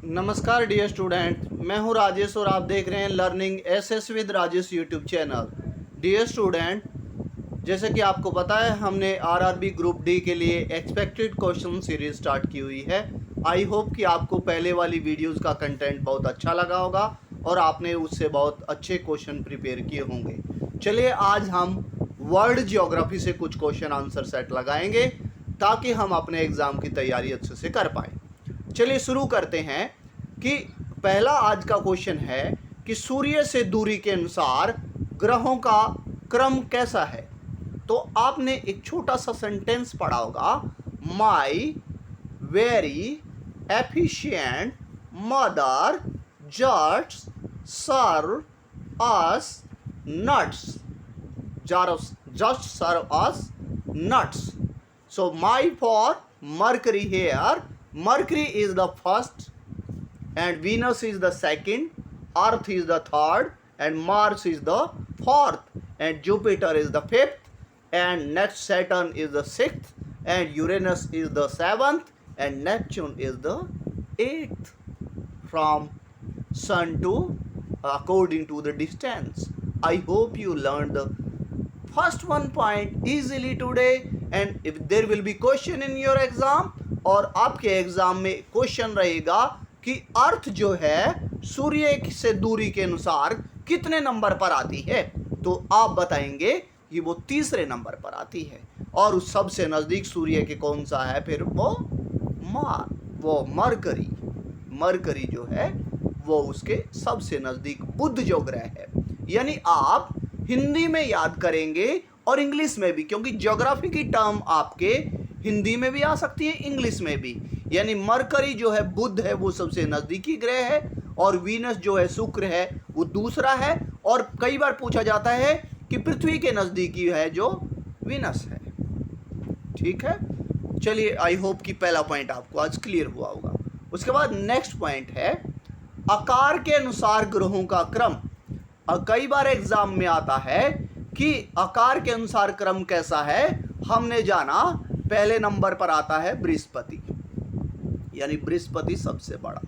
नमस्कार dear student, मैं हूं राजेश और आप देख रहे हैं learning SS with Rajesh YouTube channel. Dear student, जैसे कि आपको पता है हमने आरआरबी ग्रुप डी के लिए एक्सपेक्टेड क्वेश्चन सीरीज स्टार्ट की हुई है। आई होप कि आपको पहले वाली वीडियोस का कंटेंट बहुत अच्छा लगा होगा और आपने उससे बहुत अच्छे क्वेश्चन प्रिपेयर किए होंगे। चलिए आज हम वर्ल्ड ज्योग्राफी से कुछ क्वेश्चन आंसर सेट लगाएंगे ताकि हम अपने एग्ज़ाम की तैयारी अच्छे से कर पाएँ। चलिए शुरू करते हैं कि पहला आज का क्वेश्चन है कि सूर्य से दूरी के अनुसार ग्रहों का क्रम कैसा है। तो आपने एक छोटा सा सेंटेंस पढ़ा होगा, my very efficient mother just serve us nuts, just serve us nuts. So my for Mercury here, Mercury is the first and Venus is the second, Earth is the third and Mars is the fourth and Jupiter is the fifth and next Saturn is the sixth and Uranus is the seventh and Neptune is the eighth from Sun to according to the distance. I hope you learned the first one point easily today and if there will be question in your exam और आपके exam में question रहेगा कि अर्थ जो है सूर्य से दूरी के अनुसार कितने नंबर पर आती है, तो आप बताएंगे कि वो तीसरे नंबर पर आती है और उस सबसे नज़दीक सूर्य के कौन सा है, फिर वो मरकरी जो है वो उसके सबसे नज़दीक बुध जो ग्रह है। यानी आप हिंदी में याद करेंगे और इंग्लिश में भी, क्योंकि ज्योग्राफी की टर्म आपके हिंदी में भी आ सकती है इंग्लिश में भी। यानी मरकरी जो है बुध है वो सबसे नज़दीकी ग्रह है और वीनस जो है शुक्र है वो दूसरा है और कई बार पूछा जाता है कि पृथ्वी के नज़दीकी है जो वीनस है। ठीक है, चलिए आई होप कि पहला पॉइंट आपको आज क्लियर हुआ होगा। उसके बाद नेक्स्ट पॉइंट है आकार के अनुसार ग्रहों का क्रम। कई बार एग्जाम में आता है कि आकार के अनुसार क्रम कैसा है। हमने जाना पहले नंबर पर आता है बृहस्पति, यानी बृहस्पति सबसे बड़ा,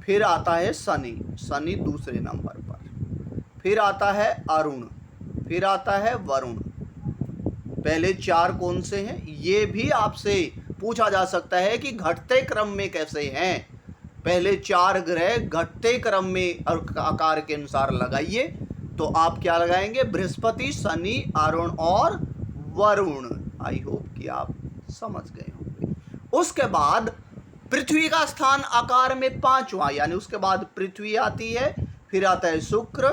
फिर आता है शनि दूसरे नंबर पर, फिर आता है अरुण, फिर आता है वरुण। पहले चार कौन से हैं ये भी आपसे पूछा जा सकता है कि घटते क्रम में कैसे हैं। पहले चार ग्रह घटते क्रम में आकार के अनुसार लगाइए, तो आप क्या लगाएंगे, बृहस्पति, शनि, अरुण और वरुण। आई होप कि आप समझ गए होंगे। उसके बाद पृथ्वी का स्थान आकार में पांचवा, यानी उसके बाद पृथ्वी आती है, फिर आता है शुक्र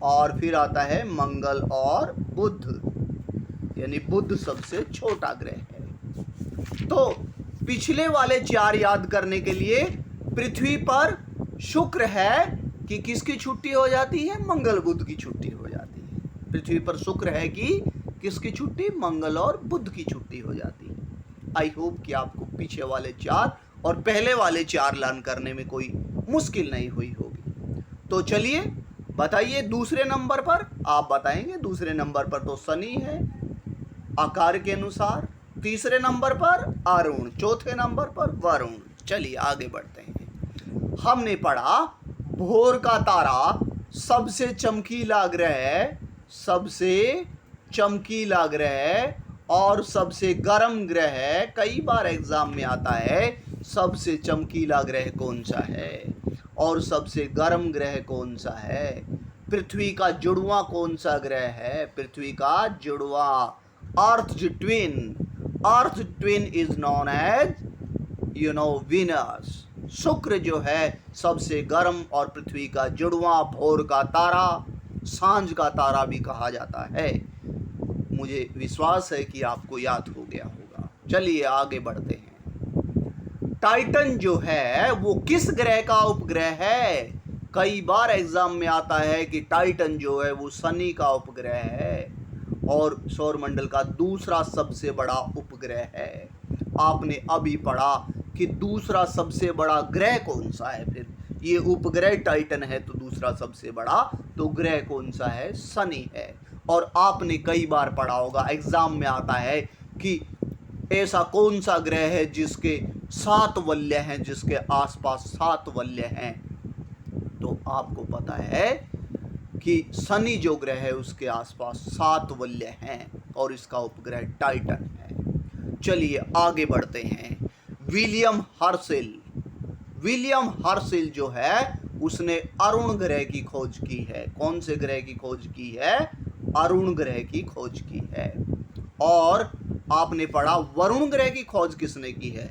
और फिर आता है मंगल और बुध, यानी बुध सबसे छोटा ग्रह है। तो पिछले वाले चार याद करने के लिए पृथ्वी पर शुक्र है कि किसकी छुट्टी हो जाती है, मंगल बुध की छुट्टी हो जाती है। पृथ्वी पर शुक्र है कि किसकी छुट्टी, मंगल और बुध की छुट्टी हो जाती है। आई होप कि आपको पीछे वाले चार और पहले वाले चार लर्न करने में कोई मुश्किल नहीं हुई होगी। तो चलिए बताइए दूसरे नंबर पर, आप बताएंगे दूसरे नंबर पर तो शनि है आकार के अनुसार, तीसरे नंबर पर अरुण, चौथे नंबर पर वरुण। चलिए आगे बढ़ते हैं। हमने पढ़ा भोर का तारा सबसे चमकीला ग्रह और सबसे गर्म ग्रह है। कई बार एग्जाम में आता है सबसे चमकीला ग्रह कौन सा है और सबसे गर्म ग्रह कौन सा है। पृथ्वी का जुड़वा कौन सा ग्रह है, पृथ्वी का जुड़वा earth twin is known as Venus. शुक्र जो है सबसे गर्म और पृथ्वी का जुड़वा, भोर का तारा, सांझ का तारा भी कहा जाता है। मुझे विश्वास है कि आपको याद हो गया होगा। चलिए आगे बढ़ते हैं। टाइटन जो है वो किस ग्रह का उपग्रह है। कई बार एग्जाम में आता है कि टाइटन जो है वो शनि का उपग्रह है और सौरमंडल का दूसरा सबसे बड़ा उपग्रह है। आपने अभी पढ़ा कि दूसरा सबसे बड़ा ग्रह कौन सा है, फिर ये उपग्रह टाइटन है तो दूसरा सबसे बड़ा तो ग्रह कौन सा है, शनि है। और आपने कई बार पढ़ा होगा, एग्जाम में आता है कि ऐसा कौन सा ग्रह है जिसके 7 वलय हैं, जिसके आसपास 7 वलय हैं। तो आपको पता है कि शनि जो ग्रह है उसके आसपास 7 वलय हैं और इसका उपग्रह टाइटन है। चलिए आगे बढ़ते हैं। विलियम हर्शेल जो है उसने अरुण ग्रह की खोज की है। कौन से ग्रह की खोज की है? अरुण ग्रह की खोज की है। और आपने पढ़ा वरुण ग्रह की खोज किसने की है?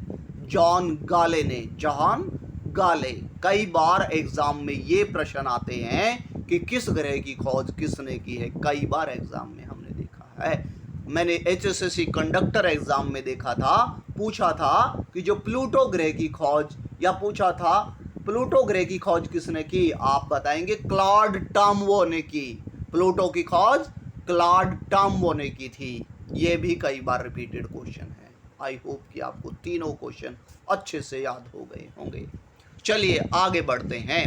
जॉन गाले ने। जॉन गाले। कई बार एग्जाम में ये प्रश्न आते हैं कि किस ग्रह की खोज किसने की है। कई बार एग्जाम में हमने देखा है। मैंने HSSC कंडक्टर एग्जाम में देखा था, पूछा था कि जो प्लूटो ग्रह की खोज, या पूछा था प्लूटो ग्रह की खोज किसने की? आप बताएंगे क्लॉड टर्म्बो ने की। प्लूटो की खोज क्लॉड टर्म्बो ने की थी। ये भी कई बार रिपीटेड क्वेश्चन है। आई होप कि आपको तीनों क्वेश्चन अच्छे से याद हो गए होंगे। चलिए आगे बढ़ते हैं।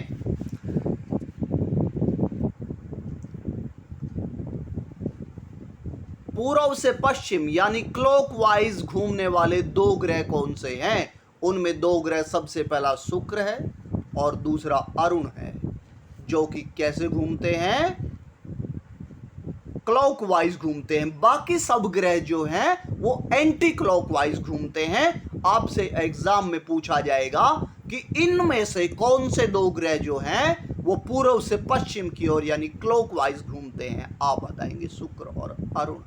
पूर्व से पश्चिम यानी क्लॉकवाइज घूमने वाले 2 ग्रह कौन से हैं? उनमें 2 ग्रह, सबसे पहला शुक्र है और दूसरा अरुण है, जो कि कैसे घूमते हैं? क्लॉकवाइज घूमते हैं। बाकी सब ग्रह जो हैं वो एंटी क्लॉकवाइज घूमते हैं। आपसे एग्जाम में पूछा जाएगा कि इनमें से कौन से 2 ग्रह जो हैं वो पूर्व से पश्चिम की ओर यानी क्लॉकवाइज घूमते हैं। आप बताएंगे शुक्र और अरुण।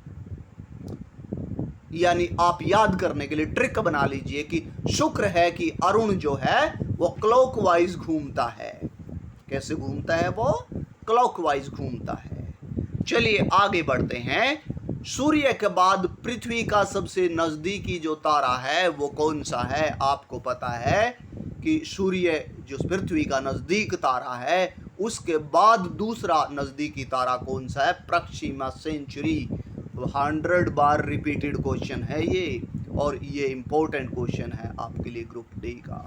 यानी आप याद करने के लिए ट्रिक बना लीजिए कि शुक्र है कि अरुण जो है वो क्लॉकवाइज घूमता है। कैसे घूमता है? वो क्लॉकवाइज घूमता है। चलिए आगे बढ़ते हैं। सूर्य के बाद पृथ्वी का सबसे नजदीकी जो तारा है वो कौन सा है? आपको पता है कि सूर्य जो पृथ्वी का नजदीक तारा है उसके बाद दूसरा नजदीकी तारा कौन सा है? Proxima Centauri. 100 बार रिपीटेड क्वेश्चन है ये, और ये इंपॉर्टेंट क्वेश्चन है आपके लिए ग्रुप डी का।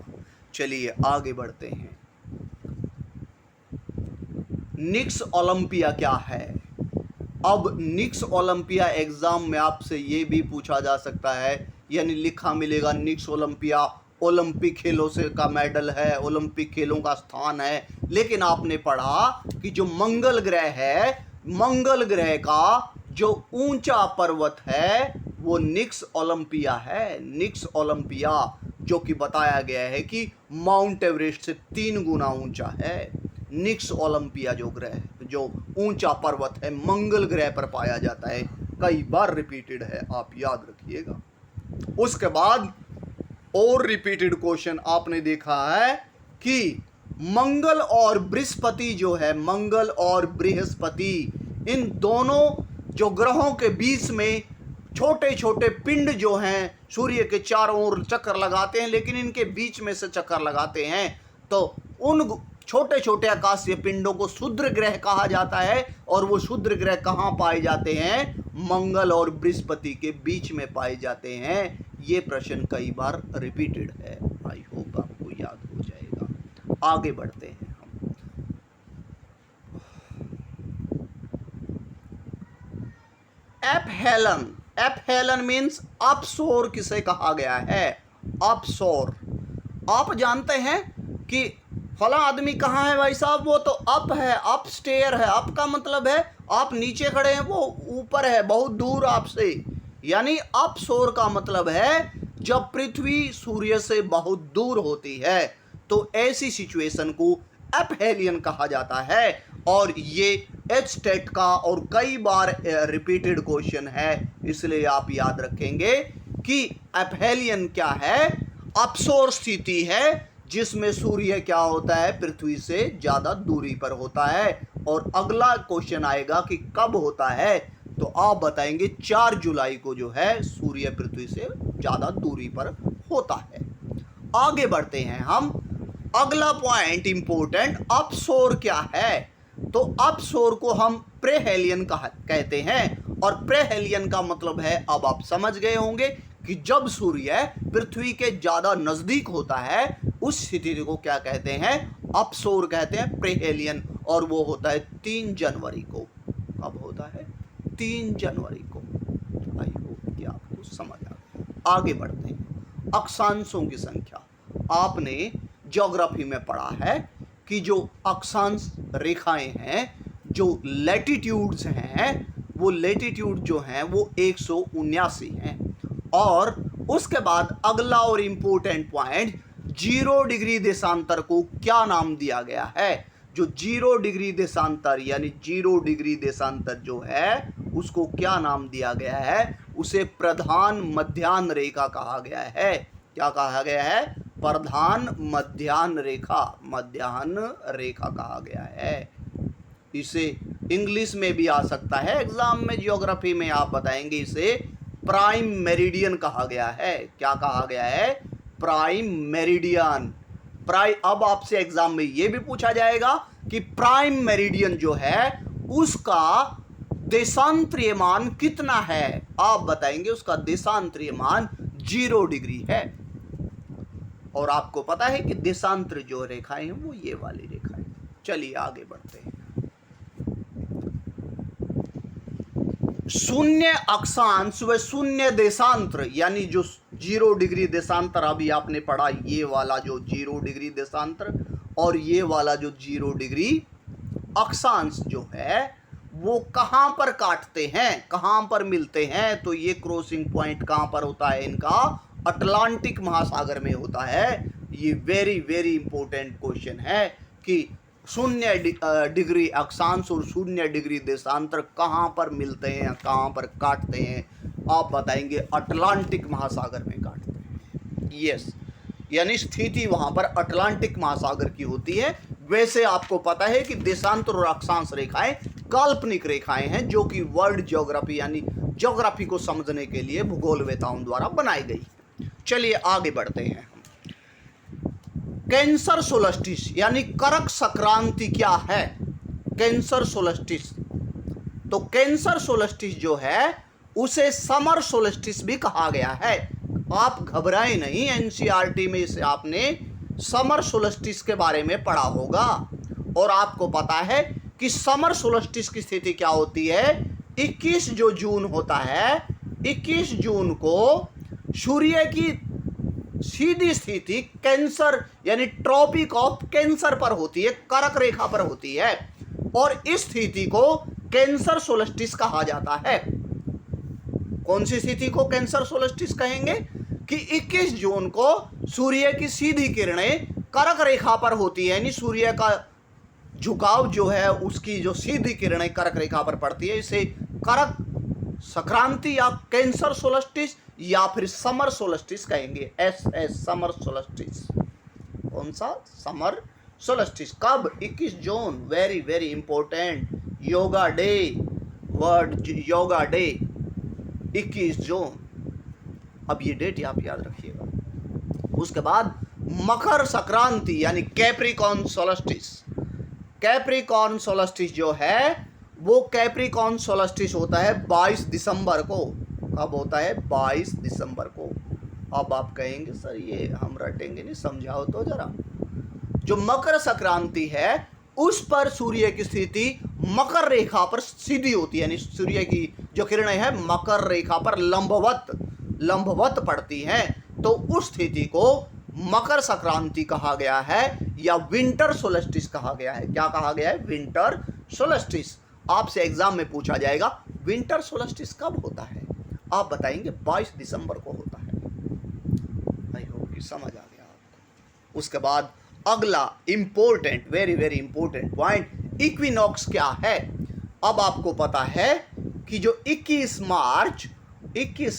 चलिए आगे बढ़ते हैं। निक्स ओलंपिया क्या है? अब निक्स ओलंपिया एग्जाम में आपसे ये भी पूछा जा सकता है, यानी लिखा मिलेगा निक्स ओलंपिया ओलंपिक खेलों से का मेडल है, ओलंपिक खेलों का स्थान है। लेकिन आपने पढ़ा कि जो मंगल ग्रह है, मंगल ग्रह का जो ऊंचा पर्वत है वो निक्स ओलंपिया है। निक्स ओलंपिया, जो कि बताया गया है कि माउंट एवरेस्ट से 3 गुना ऊंचा है। निक्स ओलंपिया जो ग्रह, जो ऊंचा पर्वत है, मंगल ग्रह पर पाया जाता है। कई बार रिपीटेड है, आप याद रखिएगा। उसके बाद और रिपीटेड क्वेश्चन आपने देखा है कि मंगल और बृहस्पति जो है, मंगल और बृहस्पति, इन दोनों जो ग्रहों के बीच में छोटे छोटे पिंड जो हैं सूर्य के चारों ओर चक्कर लगाते हैं, लेकिन इनके बीच में से चक्कर लगाते हैं, तो उन छोटे छोटे आकाशीय पिंडों को क्षुद्र ग्रह कहा जाता है। और वो क्षुद्र ग्रह कहाँ पाए जाते हैं? मंगल और बृहस्पति के बीच में पाए जाते हैं। ये प्रश्न कई बार रिपीटेड है। आई होप आपको याद हो जाएगा। आगे बढ़ते हैं हम। एपहेलन मीन्स अपसोर किसे कहा गया है? अपसोर। आप जानते हैं कि फला आदमी कहाँ है भाई साहब? वो तो अप है, अपस्टेयर है। अप का मतलब है आप नीचे खड़े हैं, वो ऊपर है, बहुत दूर आपसे। यानी अपसोर का मतलब है जब पृथ्वी सूर्य से बहुत दूर होती है, तो ऐसी सिचुएशन को एपहेलियन कहा जाता है। और ये एचटेट का और कई बार रिपीटेड क्वेश्चन है, इसलिए आप याद रखेंगे कि एपहेलियन क्या है? अपसोर स्थिति है जिसमें सूर्य क्या होता है? पृथ्वी से ज्यादा दूरी पर होता है। और अगला क्वेश्चन आएगा कि कब होता है, तो आप बताएंगे 4 जुलाई को जो है सूर्य पृथ्वी से ज्यादा दूरी पर होता है। आगे बढ़ते हैं हम। अगला पॉइंट इंपोर्टेंट, अपसोर क्या है? तो अपसोर को हम प्रेहेलियन कहते हैं। और प्रेहेलियन का मतलब है, अब आप समझ गए होंगे कि जब सूर्य पृथ्वी के ज्यादा नजदीक होता है उस स्थिति को क्या कहते हैं? अपसोर कहते हैं, प्रेहेलियन। और वो होता है 3 जनवरी को। कब होता है? 3 जनवरी को। आई होप कि आपको समझ आ गया। आगे बढ़ते हैं। अक्षांशों की संख्या। आपने ज्योग्राफी में पढ़ा है कि जो अक्षांश रेखाएं हैं, जो लैटिट्यूड्स हैं, वो लैटिट्यूड जो हैं वो 179 हैं। और उसके बाद अगला और इम्पोर्टेंट पॉइंट, 0 डिग्री देशांतर को क्या नाम दिया गया है? जो 0 डिग्री देशांतर यानी 0 डिग्री देशांतर जो है उसको क्या नाम दिया गया है? उसे प्रधान मध्याह्न रेखा कहा गया है। क्या कहा गया है? प्रधान मध्याह्न रेखा, मध्याह्न रेखा कहा गया है। इसे इंग्लिश में भी आ सकता है एग्जाम में, ज्योग्राफी में आप बताएंगे इसे प्राइम मेरिडियन कहा गया है। क्या कहा गया है? Prime meridian. अब आपसे एग्जाम में यह भी पूछा जाएगा कि प्राइम मेरिडियन जो है उसका देशांतरीय मान कितना है? आप बताएंगे उसका देशांतरीय मान 0 डिग्री है। और आपको पता है कि देशांतर जो रेखाएं हैं वो ये वाली रेखाएं। चलिए आगे बढ़ते हैं। शून्य अक्षांश व शून्य देशांतर यानी जो 0 डिग्री देशांतर अभी आपने पढ़ा, ये वाला जो 0 डिग्री देशांतर और ये वाला जो 0 डिग्री अक्षांश जो है वो कहां पर काटते हैं, कहां पर मिलते हैं? तो ये क्रॉसिंग पॉइंट कहां पर होता है इनका? अटलांटिक महासागर में होता है। ये वेरी वेरी इंपॉर्टेंट क्वेश्चन है कि 0 डिग्री अक्षांश और 0 डिग्री देशांतर कहां पर मिलते हैं, कहां पर काटते हैं? आप बताएंगे अटलांटिक महासागर में काटते हैं। यस, यानी स्थिति वहां पर अटलांटिक महासागर की होती है। वैसे आपको पता है कि देशांतर और अक्षांश रेखाएं काल्पनिक रेखाएं हैं जो कि वर्ल्ड ज्योग्राफी यानी ज्योग्राफी को समझने के लिए भूगोलवेताओं द्वारा बनाई गई। चलिए आगे बढ़ते हैं। कैंसर सोलस्टिस यानी करक संक्रांति क्या है? कैंसर सोलस्टिस, तो कैंसर सोलस्टिस जो है उसे समर सोलस्टिस भी कहा गया है। आप घबराएं नहीं, एनसीईआरटी में इसे आपने समर सोलस्टिस के बारे में पढ़ा होगा। और आपको पता है कि समर सोलस्टिस की स्थिति क्या होती है? 21 जो जून होता है, 21 जून को सूर्य की सीधी स्थिति कैंसर यानी ट्रॉपिक ऑफ कैंसर पर होती है, कर्क रेखा पर होती है। और इस स्थिति को कैंसर सोलस्टिस कहा जाता है। कौन सी स्थिति को कैंसर सोलस्टिस कहेंगे? कि 21 जून को सूर्य की सीधी किरणें कर्क रेखा पर होती है, यानी सूर्य का झुकाव जो है उसकी जो सीधी किरणें कर्क रेखा पर पड़ती है। इसे कर्क संक्रांति या कैंसर सोलस्टिस या फिर समर सोलस्टिस कहेंगे। Summer solstice. कौन सा? Summer solstice. कब? 21 जून। Very very important. Yoga day, world yoga day 21 जून। अब ये डेट आप याद रखिएगा। उसके बाद मकर संक्रांति यानी कैप्रिकॉर्न सोलस्टिस। कैप्रिकॉर्न सोलस्टिस जो है वो कैप्रिकॉर्न सोलस्टिस होता है 22 दिसंबर को। कब होता है? 22 दिसंबर को। अब आप कहेंगे सर ये हम रटेंगे नहीं, समझाओ तो जरा। जो मकर संक्रांति है उस पर सूर्य की स्थिति मकर रेखा पर सीधी होती है, यानी सूर्य की जो किरणें हैं मकर रेखा पर लंबवत पड़ती हैं। तो उस स्थिति को मकर संक्रांति कहा गया है या विंटर सोलस्टिस कहा गया है। क्या कहा गया है? विंटर सोलस्टिस। आपसे एग्जाम में पूछा जाएगा विंटर सोलस्टिस कब होता है? आप बताएंगे 22 दिसंबर को होता है। आई होप कि समझ आ गया आपको। उसके बाद अगला important, very very important point, equinox क्या है? अब आपको पता है कि जो 21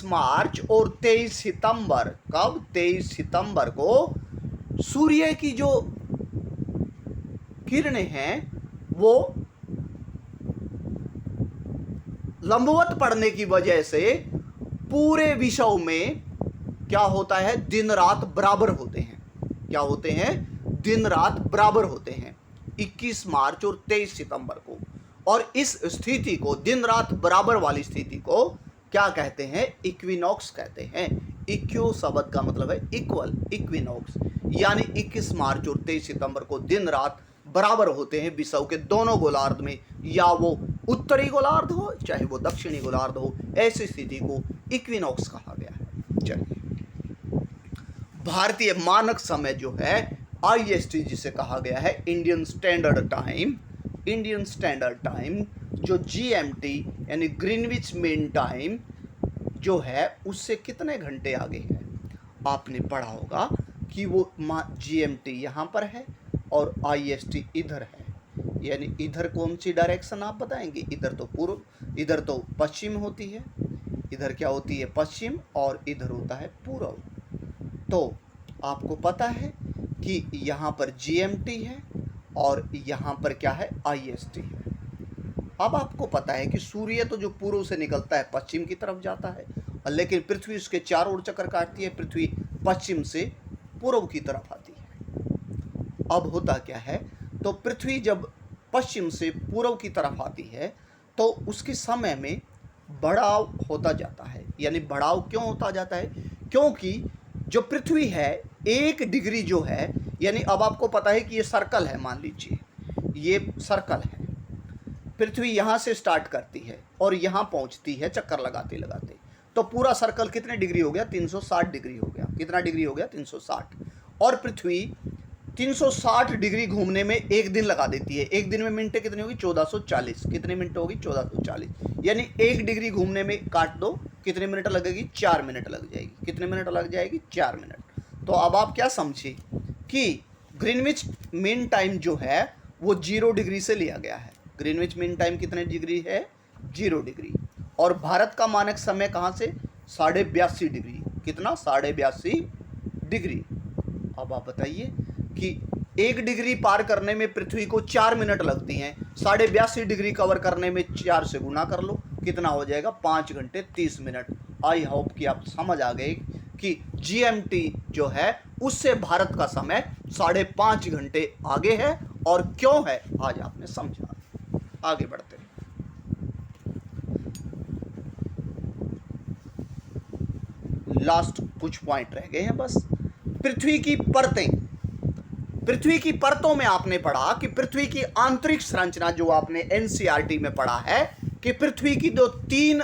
मार्च और 23 सितंबर, कब? 23 सितंबर को सूर्य की जो किरणें हैं वो लंबवत पड़ने की वजह से पूरे विश्व में क्या होता है? दिन रात बराबर होते हैं। क्या होते हैं? दिन रात बराबर होते हैं 21 मार्च और 23 सितंबर को। और इस स्थिति को, दिन रात बराबर वाली स्थिति को क्या कहते हैं? इक्विनॉक्स कहते हैं। इक्यू शब्द का मतलब है इक्वल, इक्विनॉक्स यानी 21 मार्च और 23 सितंबर को दिन रात बराबर होते हैं विश्व के दोनों गोलार्ध में, या वो उत्तरी गोलार्ध हो चाहे वो दक्षिणी गोलार्ध हो। ऐसी स्थिति को इक्विनॉक्स कहा गया है। चलिए भारतीय मानक समय जो है IST जिसे कहा गया है इंडियन स्टैंडर्ड टाइम, जो GMT यानी ग्रीनविच मीन टाइम जो है उससे कितने घंटे आगे है। आपने पढ़ा होगा कि वो GMT यहाँ पर है और IST इधर है, यानी इधर कौन सी डायरेक्शन आप बताएंगे। इधर तो पूर्व, इधर तो पश्चिम होती है, इधर क्या होती है पश्चिम, और इधर होता है पूर्व। तो आपको पता है कि यहाँ पर GMT है और यहाँ पर क्या है IST है। अब आपको पता है कि सूर्य तो जो पूर्व से निकलता है पश्चिम की तरफ जाता है, लेकिन पृथ्वी उसके चारों ओर चक्कर काटती है, पृथ्वी पश्चिम से पूर्व की तरफ आती है। अब होता क्या है, तो पृथ्वी जब पश्चिम से पूर्व की तरफ आती है तो उसके समय में बढ़ाव होता जाता है। यानी बढ़ाव क्यों होता जाता है, क्योंकि जो पृथ्वी है 1 डिग्री जो है, यानी अब आपको पता है कि ये सर्कल है, मान लीजिए ये सर्कल है, पृथ्वी यहाँ से स्टार्ट करती है और यहाँ पहुँचती है चक्कर लगाते लगाते, तो पूरा सर्कल कितने डिग्री हो गया, 360 डिग्री हो गया। कितना डिग्री हो गया, 360। और पृथ्वी 360 डिग्री घूमने में 1 दिन लगा देती है। 1 दिन में मिनटें कितनी होगी, 1440। कितने मिनट होगी, 1440। यानी 1 डिग्री घूमने में काट दो, कितने मिनट लगेगी, 4 मिनट लग जाएगी। कितने मिनट लग जाएगी, 4 मिनट। तो अब आप क्या समझे कि ग्रीनविच मीन टाइम जो है वो 0 डिग्री से लिया गया है। ग्रीनविच मीन टाइम कितने डिग्री है, 0 डिग्री। और भारत का मानक समय कहाँ से, 82.5 डिग्री। कितना, 82.5 डिग्री। अब आप बताइए कि 1 डिग्री पार करने में पृथ्वी को 4 मिनट लगती हैं, 82.5 डिग्री कवर करने में 4 से गुना कर लो, कितना हो जाएगा, 5 घंटे 30 मिनट। आई होप कि आप समझ आ गए कि GMT जो है उससे भारत का समय 5.5 घंटे आगे है, और क्यों है आज आपने समझा। आगे बढ़ते हैं। लास्ट कुछ पॉइंट रह गए हैं बस। पृथ्वी की परतें, पृथ्वी की परतों में आपने पढ़ा कि पृथ्वी की आंतरिक संरचना, जो आपने NCERT में पढ़ा है कि पृथ्वी की जो 3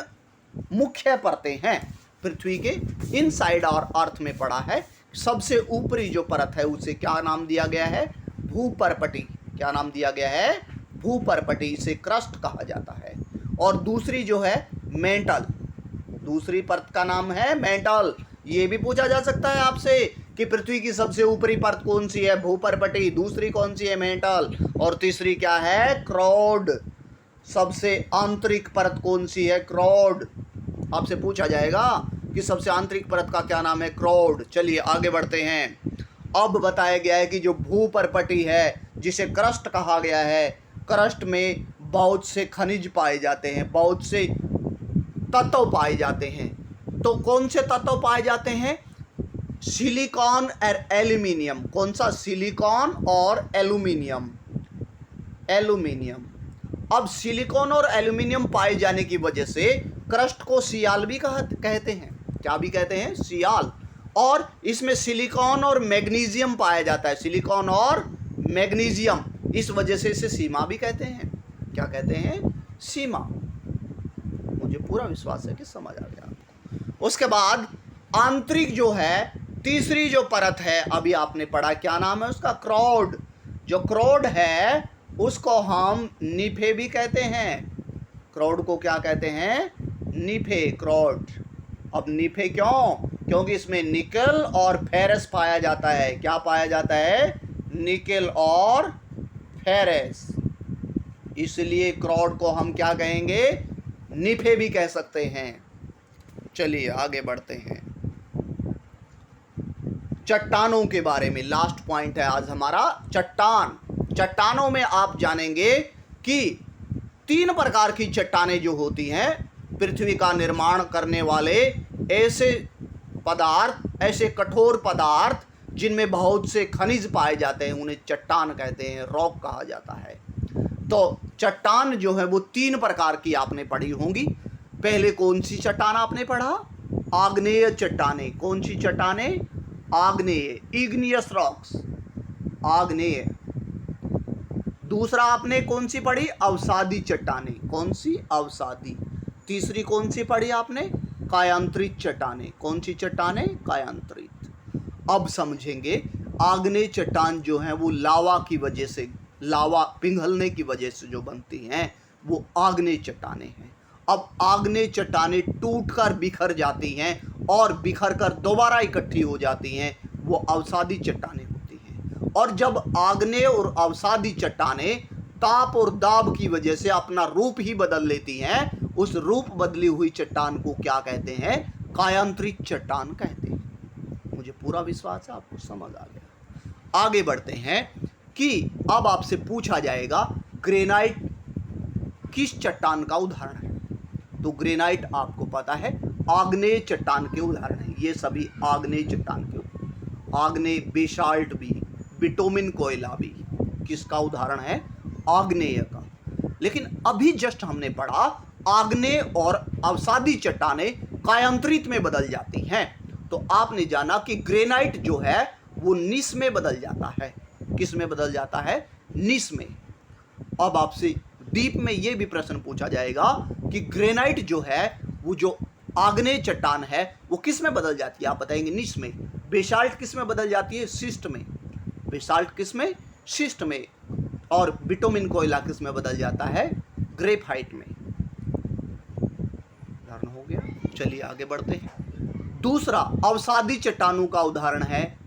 मुख्य परतें हैं, पृथ्वी के इनसाइड और अर्थ में पढ़ा है। सबसे ऊपरी जो परत है उसे क्या नाम दिया गया है, भूपर्पटी। क्या नाम दिया गया है, भूपर्पटी। इसे क्रस्ट कहा जाता है। और दूसरी जो है मेंटल, दूसरी परत का नाम है मेंटल। ये भी पूछा जा सकता है आपसे कि पृथ्वी की सबसे ऊपरी परत कौन सी है, भूपर्पटी। दूसरी कौन सी है, मेंटल। और तीसरी क्या है, क्राउड। सबसे आंतरिक परत कौन सी है, क्राउड। आपसे पूछा जाएगा कि सबसे आंतरिक परत का क्या नाम है, क्राउड। चलिए आगे बढ़ते हैं। अब बताया गया है कि जो भूपर्पटी है जिसे क्रस्ट कहा गया है, क्रस्ट में बहुत से खनिज पाए जाते हैं, बहुत से तत्व पाए जाते हैं। तो कौन से तत्व पाए जाते हैं, सिलिकॉन और एल्यूमिनियम। कौन सा, सिलिकॉन और एल्यूमिनियम। एल्यूमिनियम। अब सिलिकॉन और एल्यूमिनियम पाए जाने की वजह से क्रस्ट को सियाल भी कहते हैं। क्या भी कहते हैं, सियाल। और इसमें सिलिकॉन और मैग्नीशियम पाया जाता है, सिलिकॉन और मैग्नीशियम। इस वजह से इसे सीमा भी कहते हैं। क्या कहते हैं, सीमा। मुझे पूरा विश्वास है कि समझ आ गया। उसके बाद आंतरिक जो है, तीसरी जो परत है, अभी आपने पढ़ा, क्या नाम है उसका, क्राउड। जो क्राउड है उसको हम निफे भी कहते हैं। क्राउड को क्या कहते हैं, निफे, क्राउड। अब निफे क्यों, क्योंकि इसमें निकल और फेरस पाया जाता है। क्या पाया जाता है, निकल और फेरस। इसलिए क्राउड को हम क्या कहेंगे, निफे भी कह सकते हैं। चलिए आगे बढ़ते हैं। चट्टानों के बारे में लास्ट पॉइंट है आज हमारा, चट्टान। चट्टानों में आप जानेंगे कि 3 प्रकार की चट्टानें जो होती हैं, पृथ्वी का निर्माण करने वाले ऐसे पदार्थ, ऐसे कठोर पदार्थ जिनमें बहुत से खनिज पाए जाते हैं, उन्हें चट्टान कहते हैं, रॉक कहा जाता है। तो चट्टान जो है वो 3 प्रकार की आपने पढ़ी होंगी। पहले कौन सी चट्टान आपने पढ़ा, आग्नेय चट्टानें। कौन सी चट्टानें, आग्नेय, इग्नियस रॉक्स, आग्नेय। दूसरा आपने कौन सी पढ़ी, अवसादी चट्टानें। कौन सी, अवसादी। तीसरी कौन सी पढ़ी आपने, कायांतरित चट्टानें। कौन सी चट्टानें, कायांतरित। अब समझेंगे आग्नेय चट्टान जो है वो लावा की वजह से, लावा पिघलने की वजह से जो बनती हैं वो आग्नेय चट्टानें हैं। अब आग्नेय चट्टानें टूटकर बिखर जाती हैं और बिखर कर दोबारा इकट्ठी हो जाती हैं, वो अवसादी चट्टानें होती हैं। और जब आग्नेय और अवसादी चट्टानें ताप और दाब की वजह से अपना रूप ही बदल लेती हैं, उस रूप बदली हुई चट्टान को क्या कहते हैं? कायांतरित चट्टान कहते हैं। मुझे पूरा विश्वास है आपको समझ आ गया। आगे बढ़ते हैं कि अब आपसे पूछा जाएगा ग्रेनाइट किस चट्टान का उदाहरण है। तो ग्रेनाइट आपको पता है आग्नेय चट्टान के उदाहरण है, ये सभी आग्नेय चट्टान के, आग्नेय बेसाल्ट भी, बिटुमिन कोयला भी किसका उदाहरण है? आग्नेय का। लेकिन अभी जस्ट हमने पढ़ा आग्नेय और अवसादी चट्टानें कायांतरित में बदल जाती हैं। तो आपने जाना कि ग्रेनाइट जो है वो निस में बदल जाता है। किस में बदल जाता है? निस में। अब आपसे डीप में ये भी प्रश्न पूछा जाएगा कि ग्रेनाइट जो है वो जो आग्नेय चट्टान है वो किस में बदल जाती है? आप बताएंगे निस में। बेसाल्ट किस में बदल जाती है? शिस्ट में। बेसाल्ट किस में? शिस्ट में। और बिटुमिन कोयला किस में बदल जाता है? ग्रेफाइट में। उदाहरण हो गया। चलिए आगे बढ़ते हैं। दूसरा अवसादी चट्टानों का उदाहरण है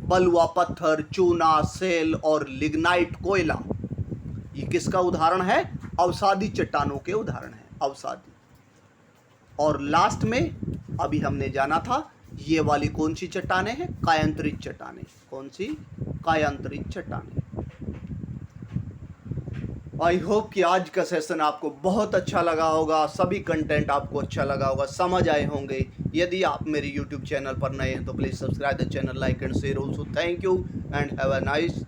बलुआ पत्थर, चूना, सेल और लिग्नाइट कोयला। ये किसका उदाहरण है? अवसादी चट्टानों के उदाहरण है, अवसादी। और लास्ट में अभी हमने जाना था ये वाली कौन सी चट्टानें हैं? कायांतरित चट्टानें। कौन सी? कायांतरित चट्टानें। आई होप कि आज का सेशन आपको बहुत अच्छा लगा होगा, सभी कंटेंट आपको अच्छा लगा होगा, समझ आए होंगे। यदि आप मेरे यूट्यूब चैनल पर नए हैं तो please subscribe the channel, like and share also. Thank you and have a nice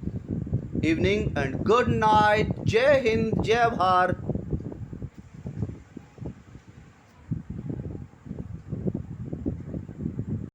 evening and good night. जय हिंद, जय भारत।